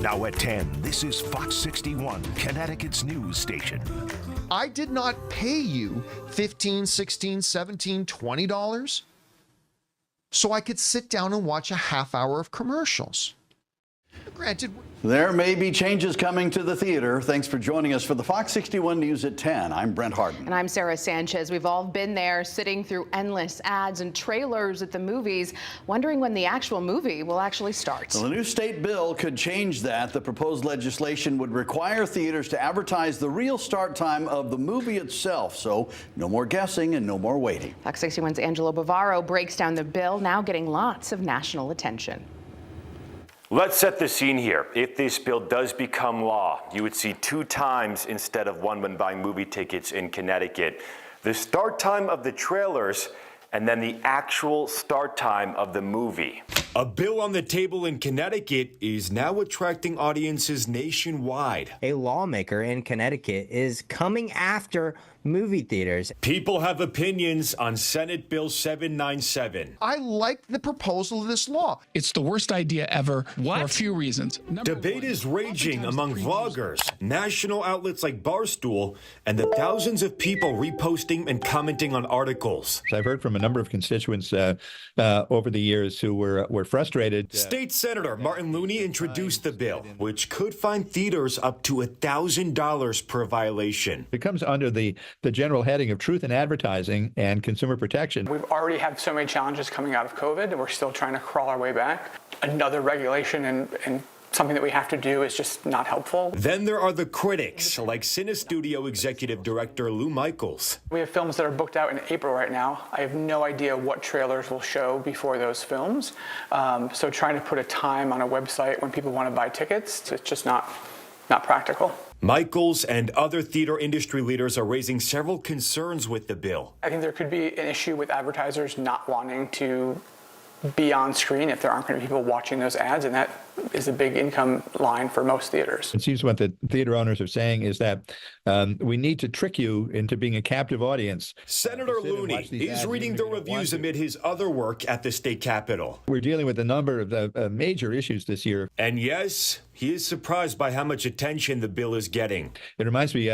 Now at 10, this is Fox 61, Connecticut's news station. I did not pay you $15, $16, $17, $20 so I could sit down and watch a half hour of commercials. Granted, there may be changes coming to the theater. Thanks for joining us for the Fox 61 News at 10. I'm Brent Harden. And I'm Sarah Sanchez. We've all been there sitting through endless ads and trailers at the movies, wondering when the actual movie will actually start. Well, the new state bill could change that. The proposed legislation would require theaters to advertise the real start time of the movie itself. So no more guessing and no more waiting. Fox 61's Angelo Bavaro breaks down the bill, now getting lots of national attention. Let's set the scene here. If this bill does become law, you would see 2 times instead of 1 when buying movie tickets in Connecticut. The start time of the trailers and then the actual start time of the movie. A bill on the table in Connecticut is now attracting audiences nationwide. A lawmaker in Connecticut is coming after movie theaters. People have opinions on Senate Bill 797. I like the proposal of this law. It's the worst idea ever for a few reasons. Debate is raging among vloggers, national outlets like Barstool, and the thousands of people reposting and commenting on articles. I've heard from a number of constituents over the years who were frustrated. State Senator Martin Looney introduced the bill, which could fine theaters up to $1,000 per violation. It comes under the general heading of truth in advertising and consumer protection. We've already had so many challenges coming out of COVID, and we're still trying to crawl our way back. Another regulation and something that we have to do is just not helpful. Then there are the critics, like Cinestudio Executive Director Lou Michaels. We have films that are booked out in April right now. I have no idea what trailers will show before those films. So trying to put a time on a website when people want to buy tickets, it's just not practical. Michaels and other theater industry leaders are raising several concerns with the bill. I think there could be an issue with advertisers not wanting to be on screen if there aren't going to be people watching those ads, and that is a big income line for most theaters. It seems what the theater owners are saying is that we need to trick you into being a captive audience. Senator Looney is reading the reviews amid his other work at the state capitol. We're dealing with a number of major issues this year. And yes, he is surprised by how much attention the bill is getting. It reminds me,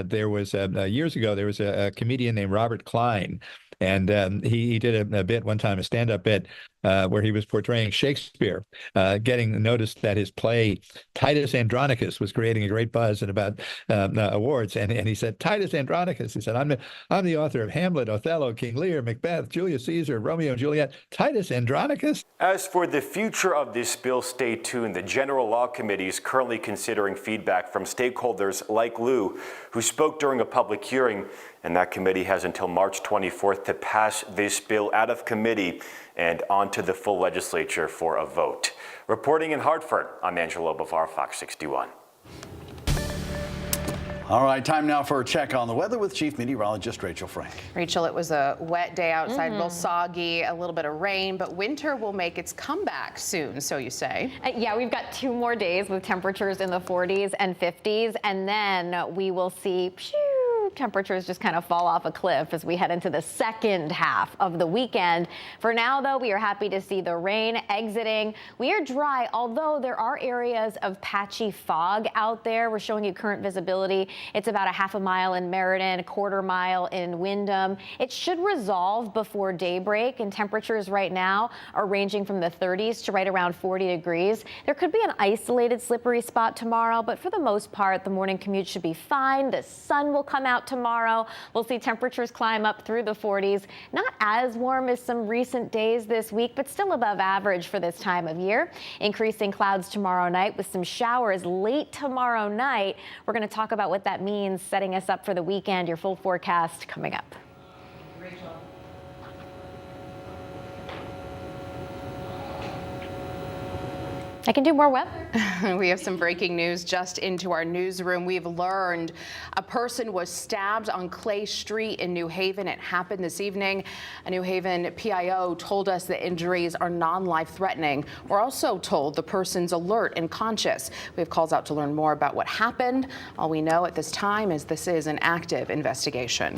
there was years ago, there was a comedian named Robert Klein. And he did a bit one time, a stand-up bit, where he was portraying Shakespeare, getting noticed that his play Titus Andronicus was creating a great buzz and about awards. And he said, Titus Andronicus, he said, I'm the author of Hamlet, Othello, King Lear, Macbeth, Julius Caesar, Romeo and Juliet. Titus Andronicus? As for the future of this bill, stay tuned. The General Law Committee is currently considering feedback from stakeholders like Lou, who spoke during a public hearing. And that committee has until March 24th to pass this bill out of committee and onto the full legislature for a vote. Reporting in Hartford, I'm Angelo Bavaro, Fox 61. All right, time now for a check on the weather with Chief Meteorologist Rachel Frank. Rachel, it was a wet day outside, a little soggy, a little bit of rain, but winter will make its comeback soon, so you say. Yeah, we've got 2 more days with temperatures in the 40s and 50s, and then we will see temperatures just kind of fall off a cliff as we head into the second half of the weekend. For now, though, we are happy to see the rain exiting. We are dry, although there are areas of patchy fog out there. We're showing you current visibility. It's about a half a mile in Meriden, a quarter mile in Windham. It should resolve before daybreak, and temperatures right now are ranging from the 30s to right around 40 degrees. There could be an isolated slippery spot tomorrow, but for the most part, the morning commute should be fine. The sun will come out tomorrow. We'll see temperatures climb up through the 40s. Not as warm as some recent days this week, but still above average for this time of year. Increasing clouds tomorrow night with some showers late tomorrow night. We're going to talk about what that means, setting us up for the weekend. Your full forecast coming up. Rachel. I can do more weather. We have some breaking news just into our newsroom. We've learned a person was stabbed on Clay Street in New Haven. It happened this evening. A New Haven PIO told us the injuries are non-life threatening. We're also told the person's alert and conscious. We have calls out to learn more about what happened. All we know at this time is this is an active investigation.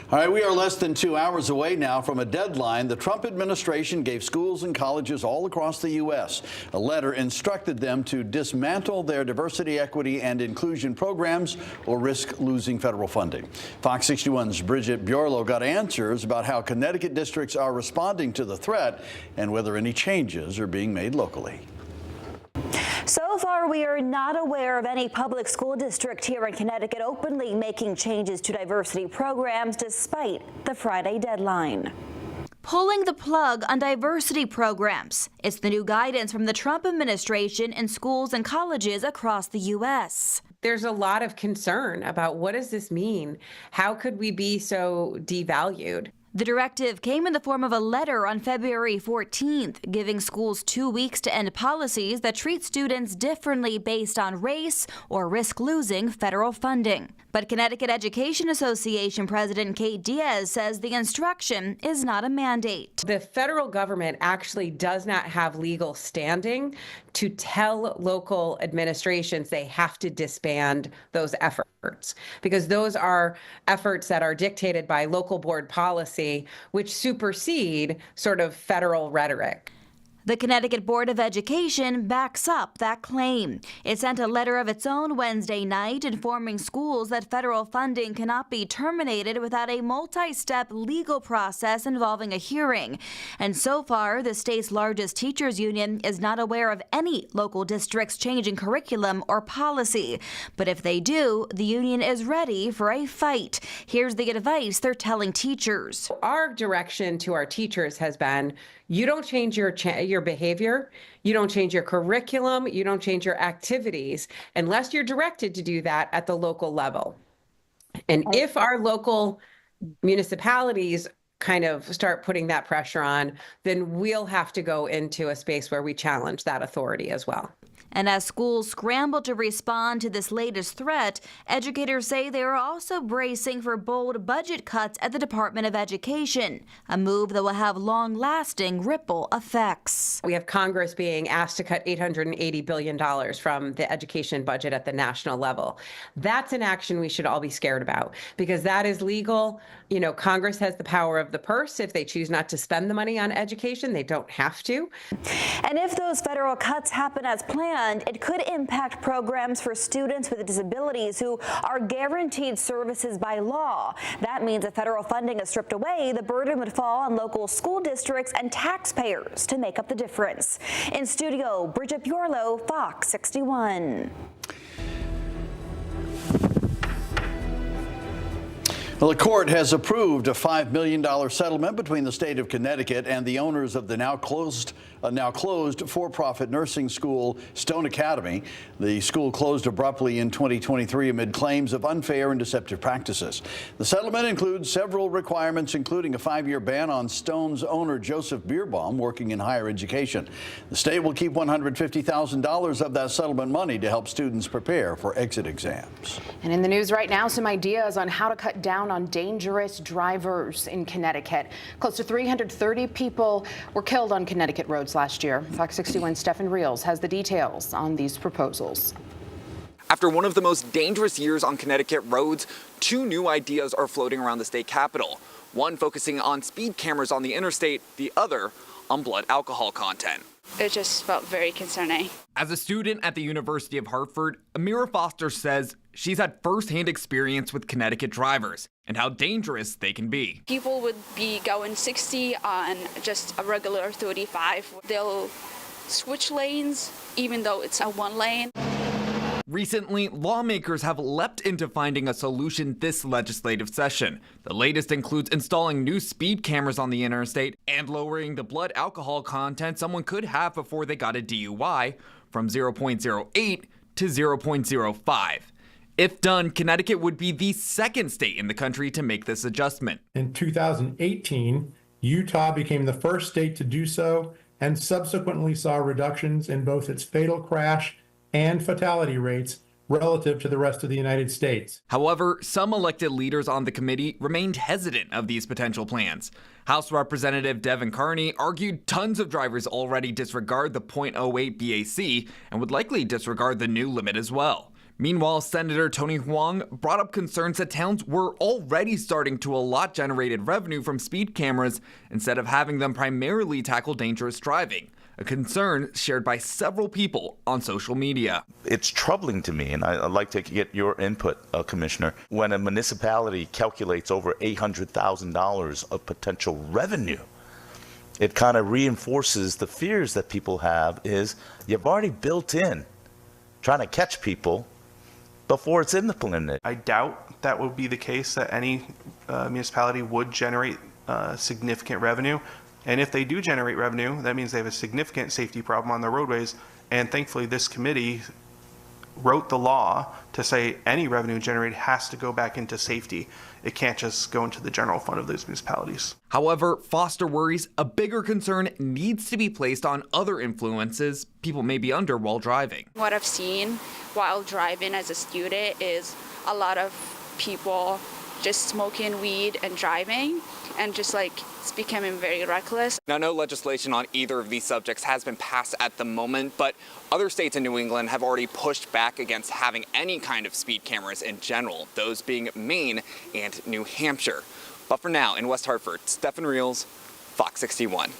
All right, we are less than 2 hours away now from a deadline. The Trump administration gave schools and colleges all across the U.S. a letter instructed them to dismantle their diversity, equity, and inclusion programs or risk losing federal funding. Fox 61's Bridget Bjorlo got answers about how Connecticut districts are responding to the threat and whether any changes are being made locally. So far, we are not aware of any public school district here in Connecticut openly making changes to diversity programs despite the Friday deadline. Pulling the plug on diversity programs. It's the new guidance from the Trump administration in schools and colleges across the U.S. There's a lot of concern about what does this mean? How could we be so devalued? The directive came in the form of a letter on February 14th, giving schools 2 weeks to end policies that treat students differently based on race or risk losing federal funding. But Connecticut Education Association President Kate Diaz says the instruction is not a mandate. The federal government actually does not have legal standing to tell local administrations they have to disband those efforts, because those are efforts that are dictated by local board policy, which supersede sort of federal rhetoric. The Connecticut Board of Education backs up that claim. It sent a letter of its own Wednesday night informing schools that federal funding cannot be terminated without a multi-step legal process involving a hearing. And so far, the state's largest teachers union is not aware of any local districts changing curriculum or policy. But if they do, the union is ready for a fight. Here's the advice they're telling teachers. Our direction to our teachers has been, you don't change your behavior, you don't change your curriculum, you don't change your activities unless you're directed to do that at the local level. And if our local municipalities kind of start putting that pressure on, then we'll have to go into a space where we challenge that authority as well. And as schools scramble to respond to this latest threat, educators say they are also bracing for bold budget cuts at the Department of Education, a move that will have long-lasting ripple effects. We have Congress being asked to cut $880 billion from the education budget at the national level. That's an action we should all be scared about, because that is legal. You know, Congress has the power of the purse. If they choose not to spend the money on education, they don't have to. And if those federal cuts happen as planned, it could impact programs for students with disabilities who are guaranteed services by law. That means if federal funding is stripped away, the burden would fall on local school districts and taxpayers to make up the difference. In studio, Bridget Bjorlo, Fox 61. Well, the court has approved a $5 million settlement between the state of Connecticut and the owners of the now closed for-profit nursing school, Stone Academy. The school closed abruptly in 2023 amid claims of unfair and deceptive practices. The settlement includes several requirements, including a 5-year ban on Stone's owner, Joseph Bierbaum, working in higher education. The state will keep $150,000 of that settlement money to help students prepare for exit exams. And in the news right now, some ideas on how to cut down on dangerous drivers in Connecticut. Close to 330 people were killed on Connecticut roads last year. Fox 61's Stefan Reels has the details on these proposals. After one of the most dangerous years on Connecticut roads, 2 new ideas are floating around the state capitol. One focusing on speed cameras on the interstate, the other on blood alcohol content. It just felt very concerning. As a student at the University of Hartford, Amira Foster says she's had firsthand experience with Connecticut drivers and how dangerous they can be. People would be going 60 on just a regular 35. They'll switch lanes even though it's a 1 lane. Recently, lawmakers have leapt into finding a solution this legislative session. The latest includes installing new speed cameras on the interstate and lowering the blood alcohol content someone could have before they got a DUI from 0.08 to 0.05. If done, Connecticut would be the second state in the country to make this adjustment. In 2018, Utah became the first state to do so and subsequently saw reductions in both its fatal crash and fatality rates relative to the rest of the United States. However, some elected leaders on the committee remained hesitant of these potential plans. House Representative Devin Carney argued tons of drivers already disregard the .08 BAC and would likely disregard the new limit as well. Meanwhile, Senator Tony Huang brought up concerns that towns were already starting to allot generated revenue from speed cameras instead of having them primarily tackle dangerous driving, a concern shared by several people on social media. It's troubling to me, and I'd like to get your input, Commissioner, when a municipality calculates over $800,000 of potential revenue. It kind of reinforces the fears that people have is you've already built in trying to catch people before it's implemented. I doubt that would be the case, that any municipality would generate significant revenue. And if they do generate revenue, that means they have a significant safety problem on their roadways. And thankfully, this committee wrote the law to say any revenue generated has to go back into safety. It can't just go into the general fund of those municipalities. However, Foster worries a bigger concern needs to be placed on other influences people may be under while driving. What I've seen while driving as a student is a lot of people just smoking weed and driving, and just like it's becoming very reckless. Now, no legislation on either of these subjects has been passed at the moment, but other states in New England have already pushed back against having any kind of speed cameras in general, those being Maine and New Hampshire. But for now, in West Hartford, Stephen Reels, Fox 61.